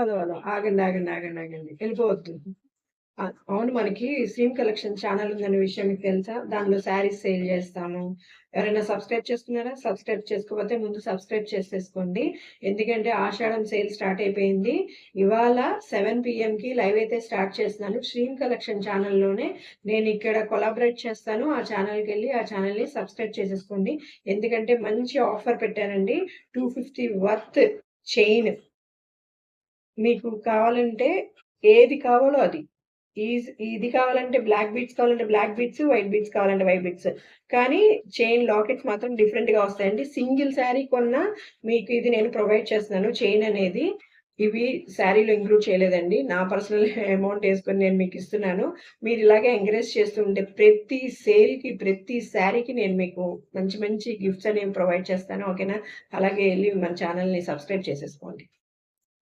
Hello. ఆగండి. వెళ్ళిపోవద్దు. అవును. మనకి స్ట్రీమ్ కలెక్షన్ ఛానల్ ఉందనే విషయం మీకు తెలుసా? దానిలో శారీస్ సేల్ చేస్తాము. ఎవరైనా సబ్స్క్రైబ్ చేసుకున్నారా? సబ్స్క్రైబ్ చేసుకోకపోతే ముందు సబ్స్క్రైబ్ చేసేసుకోండి. ఎందుకంటే ఆషాఢం సేల్ స్టార్ట్ అయిపోయింది. ఇవాళ 7 PMకి లైవ్ అయితే స్టార్ట్ చేస్తున్నాను. స్ట్రీమ్ కలెక్షన్ ఛానల్లోనే నేను ఇక్కడ కొలాబరేట్ చేస్తాను. ఆ ఛానల్‌కెళ్ళి ఆ ఛానల్‌ని సబ్స్క్రైబ్ చేసేసుకోండి. ఎందుకంటే మంచి ఆఫర్ పెట్టానండి. 250 వర్త్ చైన్. మీకు కావాలంటే ఏది కావాలో అది. ఇది కావాలంటే బ్లాక్ బీడ్స్ కావాలంటే బ్లాక్ బీడ్స్, వైట్ బీడ్స్ కావాలంటే వైట్ బీడ్స్. కానీ చైన్ లాకెట్స్ మాత్రం డిఫరెంట్‌గా వస్తాయండి. సింగిల్ శారీ కొన్నా మీకు ఇది నేను ప్రొవైడ్ చేస్తున్నాను చైన్ అనేది. ఇవి శారీలో ఇంక్లూడ్ చేయలేదండి. నా పర్సనల్ అమౌంట్ యేసుకొని నేను మీకు ఇస్తున్నాను. మీరు ఇలాగే ఎంకరేజ్ చేస్తూ ఉంటే ప్రతి సేల్‌కి, ప్రతి శారీకి నేను మీకు మంచి మంచి గిఫ్ట్స్ అనేవి ప్రొవైడ్ చేస్తాను. ఓకేనా? అలాగే ఎళ్లి మన ఛానెల్‌ని సబ్స్క్రైబ్ చేసేసుకోండి.